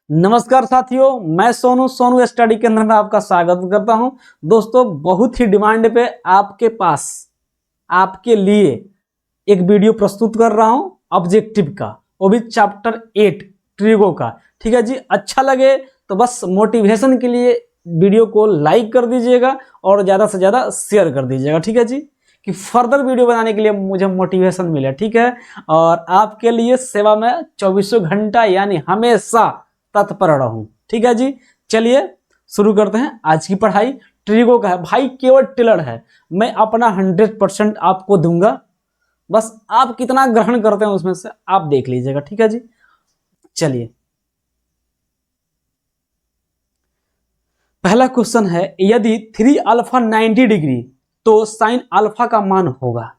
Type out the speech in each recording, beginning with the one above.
नमस्कार साथियों, मैं सोनू स्टडी केंद्र में आपका स्वागत करता हूं। दोस्तों, बहुत ही डिमांड पे आपके पास आपके लिए एक वीडियो प्रस्तुत कर रहा हूं ऑब्जेक्टिव का, वो भी चैप्टर 8 ट्रिगो का। ठीक है जी, अच्छा लगे तो बस मोटिवेशन के लिए वीडियो को लाइक कर दीजिएगा और ज़्यादा से ज़्यादा शेयर कर दीजिएगा। ठीक है जी, कि फर्दर वीडियो बनाने के लिए मुझे मोटिवेशन मिले। ठीक है, और आपके लिए सेवा में 24 घंटा यानी हमेशा तत्पर रहूं। ठीक है जी, चलिए शुरू करते हैं आज की पढ़ाई। ट्रिगो का है भाई, केवल टेलर है। मैं अपना 100% आपको दूंगा, बस आप कितना ग्रहण करते हैं उसमें से आप देख लीजिएगा। ठीक है जी, चलिए पहला क्वेश्चन है, यदि 3 अल्फा 90 डिग्री तो साइन अल्फा का मान होगा।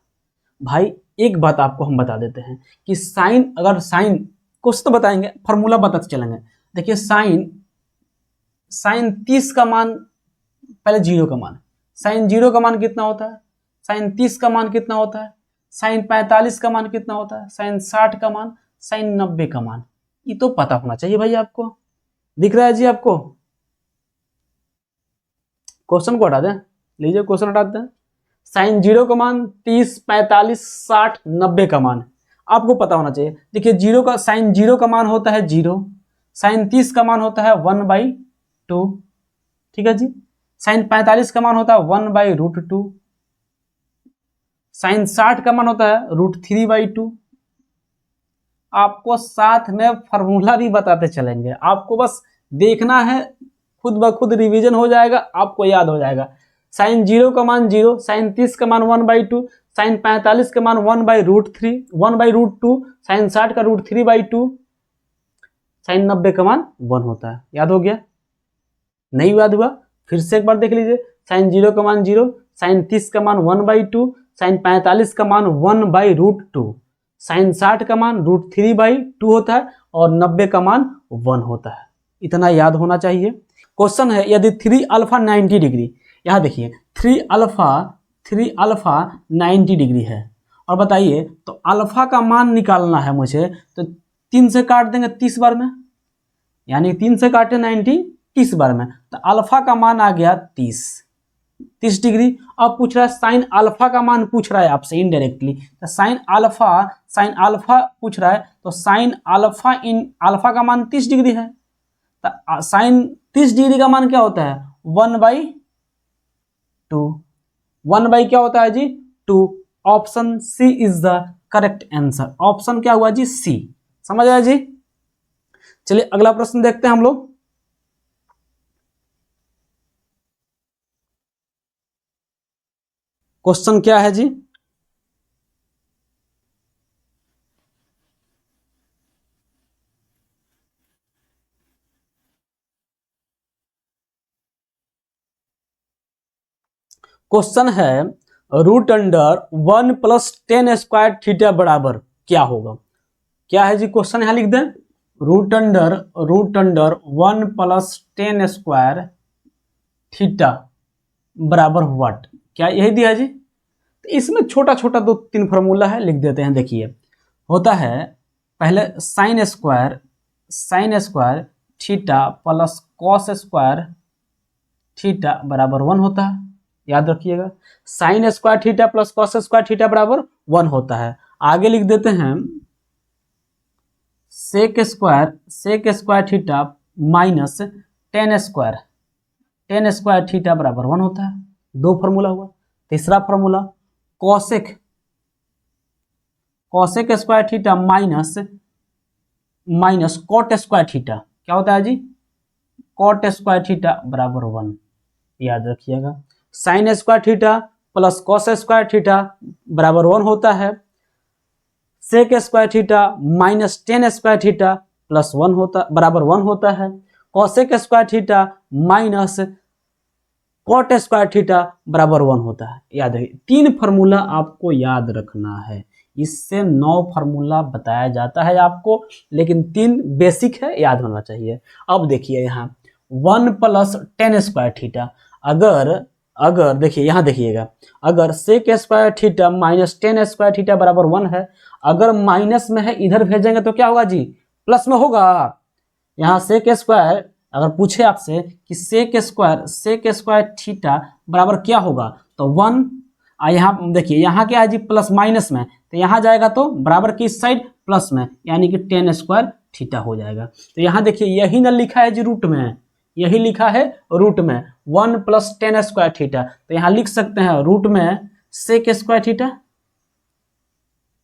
भाई एक बात आपको हम बता देते हैं कि साइन, अगर साइन कुछ तो बताएंगे, फॉर्मूला बताते चलेंगे। देखिए साइन 30 का मान, पहले जीरो का मान, साइन 0 का मान कितना होता है, साइन 30 का मान कितना होता है, साइन 45 का मान कितना होता है, साइन 60 का मान, साइन 90 का मान। ये तो पता होना चाहिए भाई आपको। दिख रहा है जी आपको? क्वेश्चन को हटा दें, लीजिए क्वेश्चन हटा दें। साइन 0 का मान 30, 45, 60, 90 का मान आपको पता होना चाहिए। देखिए जीरो का, साइन 0 का मान होता है 0, साइन 30 का मान होता है 1/2। ठीक है जी, साइन 45 का मान होता है 1/√2, साइन 60 का मान होता है √3/2। आपको साथ में फॉर्मूला भी बताते चलेंगे, आपको बस देखना है, खुद ब खुद रिवीजन हो जाएगा, आपको याद हो जाएगा। साइन 0 का मान 0, साइन 30 का मान 1/2, साइन 45 का मान 1/√3, 1/√2, साइन 60 का √3/2, साइन 90 का मान 1 होता है। याद हो गया? नहीं याद हुआ? फिर से एक बार देख लीजिए। साइन 0 का मान 0, साइन 30 का मान 1/2, साइन 45 का मान 1/√2, साइन 60 का मान √3/2 होता है और 90 का मान 1 होता है। इतना याद होना चाहिए। क्वेश्चन है, यदि 3 अल्फा 90 डिग्री, यहाँ देखिए 3 अल्फा 90 डिग्री है, और बताइए तो अल्फा का मान निकालना है मुझे, तो 3 से काट देंगे 30 बार में, यानी 3 से काटे 90 30 बार में, तो अल्फा का मान आ गया 30 डिग्री। अब पूछ रहा है साइन अल्फा का मान, पूछ रहा है आपसे इनडायरेक्टली। तो साइन अल्फा पूछ रहा है, तो साइन अल्फा इन अल्फा का मान 30 डिग्री है, तो साइन 30 डिग्री का मान क्या होता है 1/2। 1 क्या होता है जी 2। Option C is the correct answer. Option क्या हुआ जी सी। समझ आया जी? चलिए अगला प्रश्न देखते हैं हम लोग। क्वेश्चन क्या है जी? क्वेश्चन है, √1 + 10 स्क्वायर थीटा बराबर क्या होगा? क्या है जी क्वेश्चन? यहां लिख दें, √1 + 10 स्क्वायर थीटा बराबर व्हाट? क्या यही दिया है जी? तो इसमें छोटा छोटा 2-3 फार्मूला है, लिख देते हैं। देखिए होता है, पहले sine square theta plus cos square theta बराबर 1 होता है। याद रखिएगा, sine square theta plus cos square theta बराबर 1 होता है। आगे लिख देते हैं, sec square theta minus tan square theta बराबर 1 होता है। 2 फार्मूला हुआ। तीसरा formula, cosec square theta minus cot square theta, क्या होता है जी कॉट स्क्वायर थीटा बराबर 1। याद रखिएगा, sine square theta plus cos square theta बराबर 1 होता है। Sec square theta minus tan square theta plus 1 होता बराबर 1 होता है। Cosec square theta minus cot square theta बराबर 1 होता है। याद रखिए, 3 फार्मूला आपको याद रखना है। इससे 9 फार्मूला बताया जाता है आपको, लेकिन 3 बेसिक है, याद होना चाहिए। अब देखिए यहाँ 1 + 10 स्क्वायर थीटा, अगर देखिए यहाँ देखिएगा, अगर sec square theta minus 10 square theta बराबर 1 है, अगर माइनस में है इधर भेजेंगे तो क्या होगा जी प्लस में होगा। यहाँ सेक स्क्वायर अगर पूछे आपसे कि सेक स्क्वायर थीटा बराबर क्या होगा, तो 1, यहाँ देखिए यहाँ क्या है जी, प्लस माइनस में, तो यहाँ जाएगा तो बराबर की इस साइड प्लस में, यानी कि टेन स्क्वायर थीटा हो जाएगा। तो यहाँ देखिए यही ना लिखा है जी रूट में, यही लिखा है रूट में 1 + 10 स्क्वायर थीटा, तो यहाँ लिख सकते हैं रूट में sec square theta,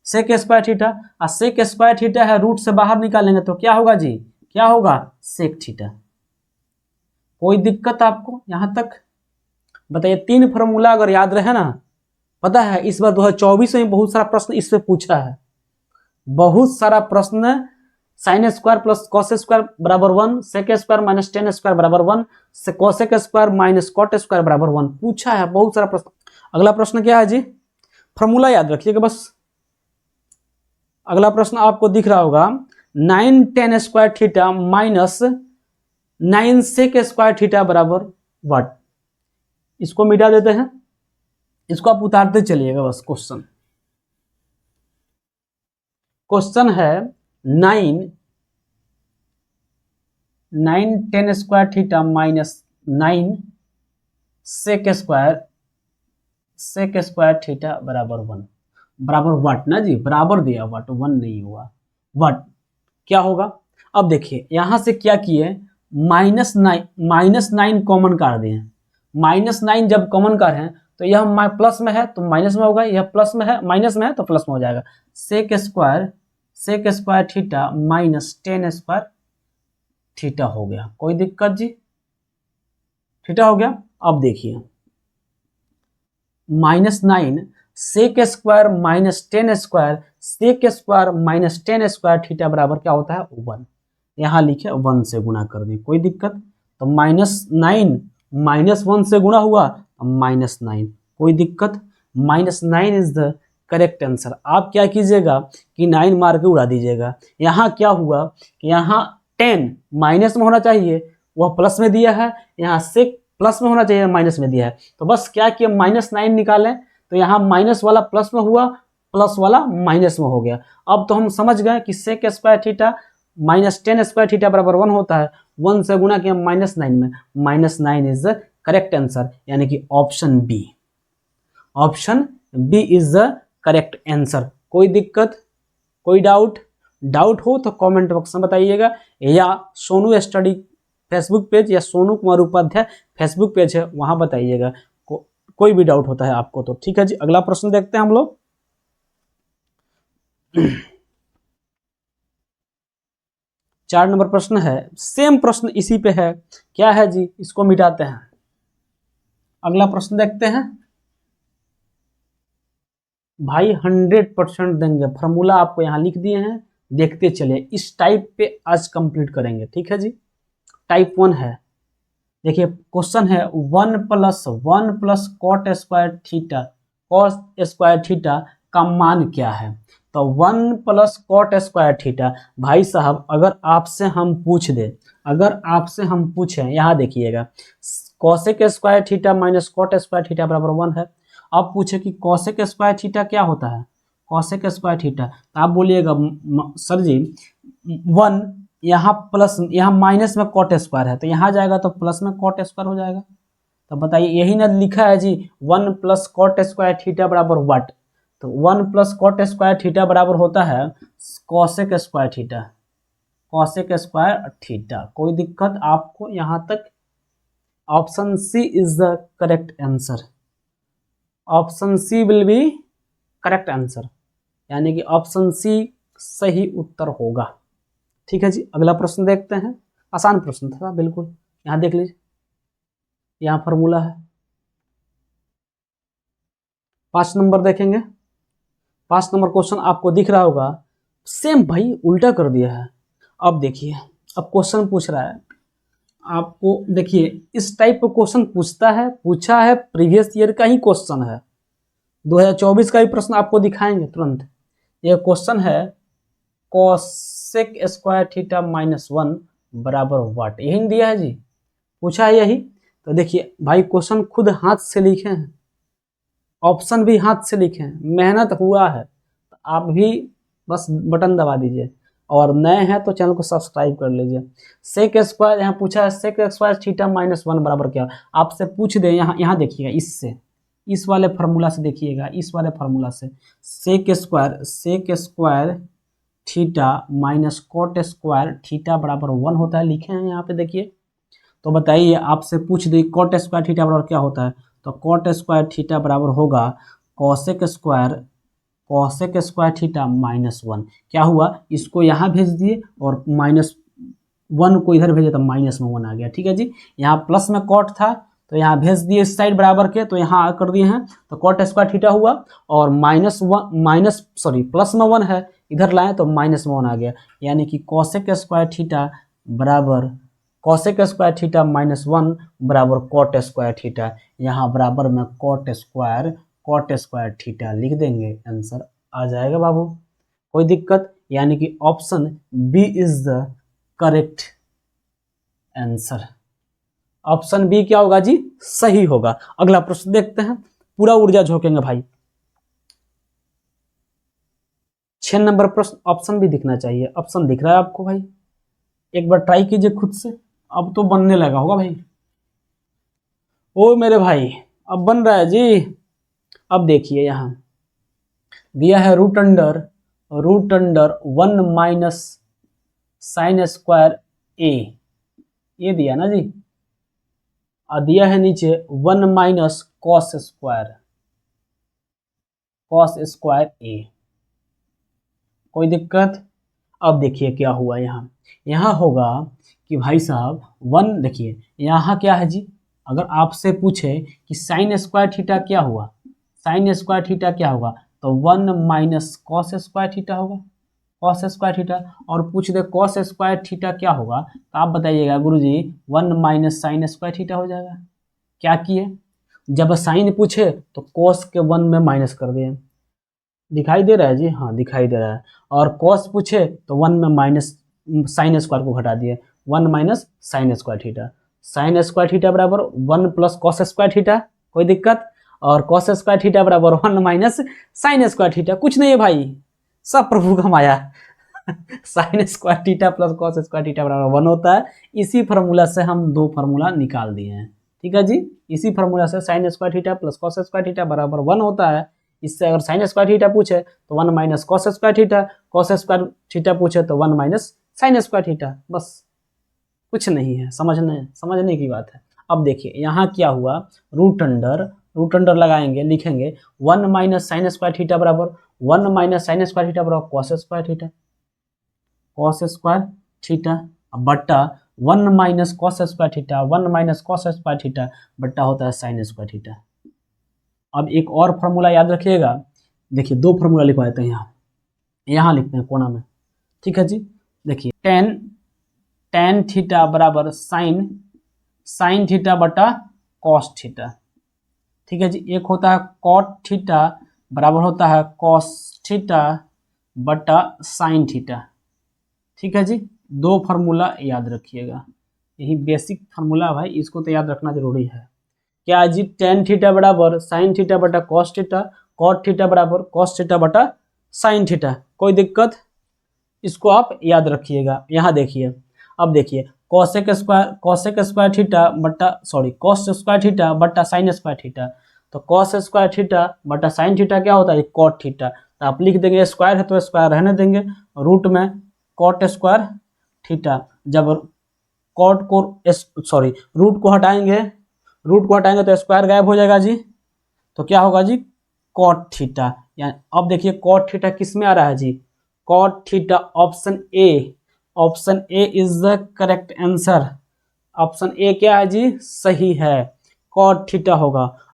sec square theta, और सेक स्क्वायर थीटा है रूट से बाहर निकालेंगे तो क्या होगा जी, क्या होगा, सेक थीटा। कोई दिक्कत आपको यहाँ तक बताइए? 3 फॉर्मूला अगर याद रहे ना, पता है इस बार 2024 में बहुत सारा प्रश्न इससे पूछा है, बहुत सारा प्रश्न sine square plus cos square बराबर 1, sec square minus tan square बराबर 1, cosec square minus cot square बराबर 1 पूछा है, बहुत सारा प्रश्न। अगला प्रश्न क्या है जी, फॉर्मूला याद रखिएगा बस। अगला प्रश्न आपको दिख रहा होगा 9 10 square theta minus 9 sec square theta बराबर व्हाट। इसको मिटा देते हैं, इसको आप उतारते चलिएगा बस। क्वेश्चन है 9 10 square theta minus 9 sec square theta बराबर 1 बराबर व्हाट ना जी, बराबर दिया व्हाट, 1 नहीं हुआ, व्हाट क्या होगा। अब देखिए यहां से क्या किए, -9 कॉमन काट दिए, -9 जब कॉमन काट है तो यह प्लस में है तो माइनस में होगा, यह प्लस में है माइनस में है तो प्लस में हो जाएगा। Sec square theta minus 10 square theta हो गया, कोई दिक्कत जी, थीटा हो गया। अब देखिए -9 sec square minus 10 square, sec square minus 10 square theta बराबर क्या होता है, 1। यहाँ लिखे 1 से गुणा कर दिए, कोई दिक्कत। तो -9 -1 से गुणा हुआ -9, कोई दिक्कत। -9 इज द करेक्ट आंसर। आप क्या कीजिएगा कि 9 मार के उड़ा दीजिएगा। यहाँ क्या हुआ कि यहाँ 10 माइनस में होना चाहिए, वह प्लस में दिया है, यहाँ सेक प्लस में होना चाहिए, माइनस में दिया है, तो बस क्या किया -9 निकालें, तो यहाँ माइनस वाला प्लस में हुआ, प्लस वाला माइनस में हो गया। अब तो हम समझ गए कि sec square theta minus 10 square theta बराबर 1 होता है, 1 से गुणा किया -9 में, -9 इज द करेक्ट आंसर, यानी कि option B is the correct answer. कोई दिक्कत, कोई डाउट हो तो कमेंट बॉक्स में बताइएगा, या सोनू स्टडी फेसबुक पेज या सोनू कुमार उपाध्याय फेसबुक पेज है, वहां बताइएगा कोई भी डाउट होता है आपको तो। ठीक है जी, अगला प्रश्न देखते हैं हम लोग। 4 नंबर प्रश्न है, सेम प्रश्न इसी पे है, क्या है जी, इसको मिटाते हैं। अगला प्रश्न देखते हैं भाई, 100% देंगे, फॉर्मूला आपको यहाँ लिख दिए हैं, देखते चले। इस टाइप पे आज कंप्लीट करेंगे, ठीक है जी। टाइप 1 है, देखिए क्वेश्चन है 1 + कॉट स्क्वायर थीटा का मान क्या है। तो 1 + कॉट स्क्वायर थीटा, भाई साहब अगर आपसे हम पूछें, यहाँ देखिएगा cosec square theta minus cot square theta बराबर 1 है। अब पूछे कि कॉसेक स्क्वायर थीटा क्या होता है, कॉसेक स्क्वायर थीटा, तो आप बोलिएगा सर जी 1 यहाँ प्लस, यहाँ माइनस में कॉट स्क्वायर है, तो यहाँ जाएगा तो प्लस में कॉट स्क्वायर हो जाएगा। तो बताइए यही ना लिखा है जी 1 + कॉट स्क्वायर थीटा बराबर व्हाट। तो 1 + कॉट स्क्वायर थीटा बराबर होता है कॉसेक स्क्वायर थीटा। कोई दिक्कत आपको यहाँ तक? Option C is the correct answer, option C will be correct answer, यानी कि ऑप्शन सी सही उत्तर होगा। ठीक है जी, अगला प्रश्न देखते हैं। आसान प्रश्न था बिल्कुल, यहाँ देख लीजिए, यहाँ फॉर्मूला है। 5 नंबर देखेंगे, 5 नंबर क्वेश्चन आपको दिख रहा होगा, सेम भाई उल्टा कर दिया है। अब देखिए, अब क्वेश्चन पूछ रहा है आपको, देखिए इस टाइप का क्वेश्चन पूछा है, प्रीवियस ईयर का ही क्वेश्चन है, 2024 का ही प्रश्न आपको दिखाएंगे तुरंत। यह क्वेश्चन है कोसेक स्क्वायर थीटा -1 बराबर व्हाट, यही दिया है जी, पूछा है यही। तो देखिए भाई क्वेश्चन खुद हाथ से लिखे हैं, ऑप्शन भी हाथ से लिखे हैं, मेहनत हुआ है, तो आप भी बस बटन दबा दीजिए। और नए हैं तो चैनल को सब्सक्राइब कर लीजिए। सेक स्क्वायर यहाँ पूछा है, सेक स्क्वायर थीटा माइनस 1 बराबर क्या, आपसे पूछ दे यहाँ देखिएगा, इससे इस वाले फार्मूला से देखिएगा, इस वाले फार्मूला से sec square theta minus cot square theta बराबर 1 होता है, लिखे हैं यहाँ पे देखिए। तो बताइए आपसे पूछ दे कॉट स्क्वायर थीटा बराबर क्या होता है, तो कॉट स्क्वायर थीटा बराबर होगा कॉसेक स्क्वायर थीटा माइनस 1। क्या हुआ, इसको यहाँ भेज दिए और -1 को इधर भेजे तो -1 आ गया। ठीक है जी, यहाँ प्लस में कॉट था तो यहाँ भेज दिए इस साइड बराबर के, तो यहाँ कर दिए हैं, तो कॉट स्क्वायर थीटा हुआ, और प्लस में 1 है, इधर लाए तो -1 आ गया, यानी कि कॉसेक स्क्वायर थीटा बराबर कॉसेक स्क्वायर थीटा -1 बराबर कॉट स्क्वायर थीटा। यहाँ बराबर में कॉट स्क्वायर थीटा लिख देंगे, आंसर आ जाएगा बाबू, कोई दिक्कत, यानी कि option B is the correct answer. Option B क्या होगा जी, सही होगा। अगला प्रश्न देखते हैं, पूरा ऊर्जा झोंकेंगे भाई। 6 नंबर प्रश्न, ऑप्शन भी दिखना चाहिए, ऑप्शन दिख रहा है आपको भाई, एक बार ट्राई कीजिए खुद से, अब तो बनने लगा होगा भाई। ओ मेरे भाई अब बन रहा है जी। अब देखिए यहाँ दिया है root under 1 minus sine square A, ये दिया ना जी, और दिया है नीचे 1 माइनस कॉस स्क्वायर ए, कोई दिक्कत। अब देखिए क्या हुआ, यहाँ होगा कि भाई साहब 1, देखिए यहाँ क्या है जी, अगर आपसे पूछे कि साइन स्क्वायर थीटा क्या हुआ, साइन स्क्वायर थीटा क्या होगा, तो 1 माइनस कॉस स्क्वायर थीटा होगा, कॉस स्क्वायर थीटा, और पूछ दे कॉस स्क्वायर थीटा क्या होगा, तो आप बताइएगा गुरुजी 1 माइनस साइन स्क्वायर थीटा हो जाएगा। क्या किए, जब साइन पूछे तो कॉस के 1 में माइनस कर दिए, दिखाई दे रहा है जी, हाँ दिखाई दे रहा है, और कॉस पूछे तो 1 में माइनस साइन स्क्वायर को घटा दिए, 1 minus sine square theta, sign square theta बराबर 1 प्लस कॉस स्क्वायर थीटा, कोई दिक्कत, और कॉस स्क्वायर थीटा बराबर 1 माइनस साइन स्क्वायर थीटा, कुछ नहीं है भाई, सब प्रभु का माया। Sine square theta plus cos square theta बराबर 1 होता है, इसी फार्मूला से हम 2 फार्मूला निकाल दिए हैं। ठीक है जी, इसी फार्मूला से sign square theta plus cos square theta बराबर 1 होता है। इससे अगर साइन स्क्वायर थीटा पूछे तो 1 minus cos square theta, cos square theta पूछे तो 1 माइनस साइन स्क्वायर थीटा, बस कुछ नहीं है, समझने की बात है। अब देखिए यहाँ क्या हुआ, रूट अंडर लगाएंगे, लिखेंगे 1 माइनस साइन स्क्वायर थीटा बराबर 1 माइनस साइन स्क्वायर थीटा बराबर कॉस स्क्वायर थीटा बट्टा 1 minus cos square theta, 1 minus cos square theta बट्टा होता है साइन स्क्वायर थीटा। अब एक और फार्मूला याद रखिएगा, देखिए 2 फार्मूला लिखवा देते हैं, यहाँ लिखते हैं कोना में। ठीक है जी, देखिए टेन थीटा बराबर साइन थीटा बटा कॉस थीटा। ठीक है जी, एक होता है कॉट थीटा बराबर होता है कॉस थीटा बटा साइन थीटा। ठीक है जी, 2 फार्मूला याद रखिएगा, यही बेसिक फार्मूला भाई, इसको तो याद रखना जरूरी है। क्या जी, टेन थीटा बराबर साइन थीटा बटा कॉस थीटा, कॉट थीटा बराबर कॉस थीटा बटा साइन थीटा, कोई दिक्कत, इसको आप याद रखिएगा। यहाँ देखिए, अब देखिए कॉसेक स्क्वायर थीटा बटा साइन स्क्वायर थीटा, तो कॉस स्क्वायर थीटा बटा साइन थीटा क्या होता है, कॉट थीटा, तो आप लिख देंगे स्क्वायर है तो स्क्वायर रहने देंगे, रूट में कॉट स्क्वायर थीटा, जब रूट को हटाएंगे तो स्क्वायर गायब हो जाएगा जी, तो क्या होगा जी, कॉट थीटा। यानी अब देखिए कॉट थीटा किस में आ रहा है जी, cot theta option A is the correct answer. Option A क्या है जी, सही है, कॉट थीटा होगा।